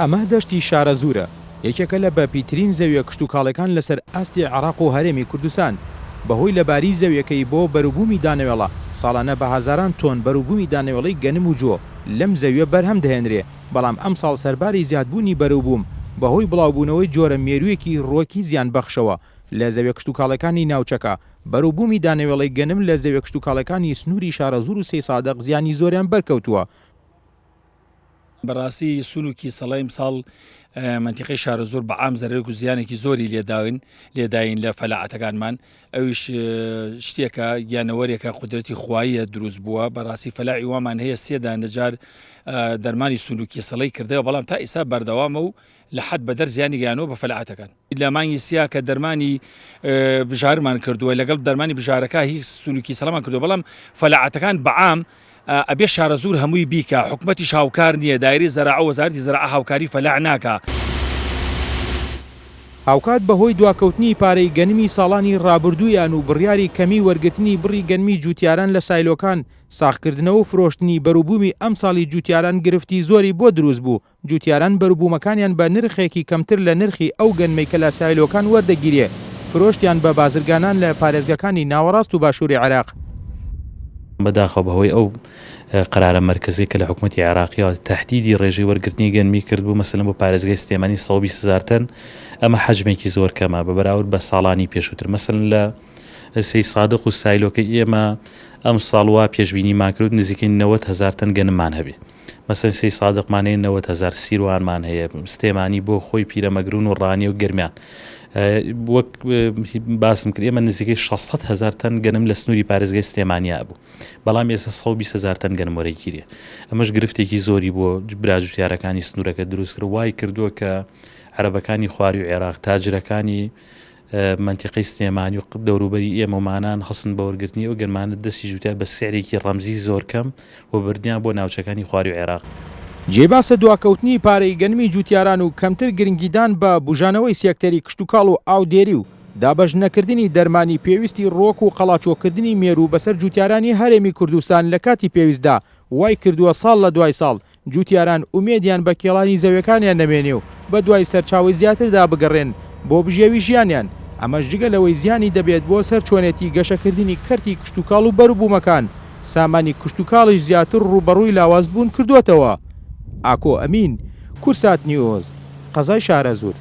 ئەمە دەشتی شارە زوورە، یەکێکە لە بەپیترین زەویە کشتوکاڵەکان لەسەر ئاستی عێراق و هەرێمی کوردستان. بەهۆی لەباری زەویەکەی بۆ بەروبوومی دانەوێڵە ساڵانە بە هەزاران تۆن بەروبوومی دانەوێڵەی گەنم و جۆ لەم زەویە بەرهەم دەهێنرێ، بەڵام ئەم ساڵ سەرباری زیادبوونی بەروبووم بەهۆی بڵاوبوونەوەی جۆرە مێروویەکی ڕووەکی زیان بەخشەوە لە زەویە کشتوکاڵەکانی ناوچەکە. بەروبوومی دانەوێڵەی گەنم لە زەویە کشتوکاڵەکانی سنووری شارەزوور و سێ سادق زیانی زۆریان بەرکەوتووە. بەڕاستی سونوکی سەڵەی ساڵ منتیقەی شارەزۆر بە عام زەرێک و زیانێکی زۆری لێداین لە فەلاعەتەکانمان. ئەویش شتێکە گیانەوەرێکە قودرەتی خواییە دروست بووە. بەڕاستی فەلاعی وامان هەیە سێدان لەجار دەرمانی سونوکی سەڵەی کردەوە، بەڵام تا ئێستا بەردەوامە و لە حەد بەدەر زیانی گیانەوە بە فەلاعەتەکان. لە مانگی سیا کە دەرمانی بژارمان کردووە لەگەڵ دەرمانی بژارەکە هیچ سونوکی سەڵەمان کردووە، بەڵام فەلاعەتەکان بەعام ئەبێ شارەزوور هەمووی بیکە، حکومەتیش هاوکار نییە، دایری زەراعە وەزارەتی زەراعە هاوکاری فەلاع ناکە. هاوکات بەهۆی دواکەوتنی پارەی گەنمی ساڵانی ڕابردوویان و بڕیاری کەمی وەرگرتنی بڕی گەنمی جوتیاران لە سایلۆکان، ساختکردنەوە و فرۆشتنی بەروبوومی ئەم ساڵی جوتیاران گرفتی زۆری بۆ دروست بوو. جوتیاران بەروبوومەکانیان بە نرخێکی کەمتر لە نرخی ئەو گەنمەی کە لە سایلۆکان وەردەگیرێ، فرۆشتیان بە بازرگانان لە پارێزگەکانی ناوەڕاست و باشووری عێراق. بەداخەوە بەهۆی ئەو قرارە مرکزی کە لە حکوومەتی عێراقیەوە تهدیدی ڕێژەی وەرگرتنی گەنمی کردبوو، مەسەلەن بۆ پارێزگای سلێمانی 120,000 تەن، ئەمە حەجمێکی زۆر کەمە بە بەراورد بە ساڵانی پێشووتر. مەسەلەن لە سەی سادق و سایلۆکە ئێمە ئەم ساڵوا پێشبینیمان کرد نزیکەی 90,000 تەن گەنممان هەبێ. مەسەلەن سەی سادقمانەیە 90,000 سیروانمان هەیە، سلێمانی بۆ خۆی پیرەمەگرون و ڕانی و گرمیان. وەک باسم کرد ئێمە نزیکەی 600,000 تەن گەنم لە سنووری پارێزگای سلێمانیا بوو، بەڵام ئێستا 120,000 تەن گەنم وەرەگیریە. ئەمەش گرفتێکی زۆری بۆ براجوتیارەکانی سنوورەکە دروست کرد، وای کردووە کە عەرەبەکانی خواری و عێراق تاجرەکانی منتیقەی سلێمانی و دەوروبەری ئێمەمانان خستن بە وەرگرتنی ئەو گەنمانە دەستی جوتیار بە سعرێکی ڕەمزی زۆر کەم و بردیان بۆ ناوچەکانی خواری و عێراق. جێباسە دواکەوتنی پارەی گەنمی جوتیاران و کەمتر گرنگیدان بە بژانەوەی سێکتەری کشتوکاڵ و ئاودێری و دابەش نەکردنی دەرمانی پێویستی ڕۆک و قەڵاچۆکردنی مێرو بەسەر جوتیارانی هەرێمی کوردستان لە کاتی پێویستدا وای کردووە ساڵ لە دوای ساڵ جوتیاران ئومێدیان بە کێڵانی زەویەکانیان نەمێنێ و بە دوای سەرچاوی زیاتردا بگەڕێن بۆ بژێوی ژیانیان. ئەمەش جگە لەوەی زیانی دەبێت بۆ سەر چۆنێتی گەشەکردنی کەرتی کشتوکاڵ و بەروبوومەکان، سامانی کشتوکاڵیش زیاتر ڕوبەڕووی لاوازبوون کردووەتەوە. ئاکۆ ئەمین، کورسات نیوز، قەزای شارەزوور.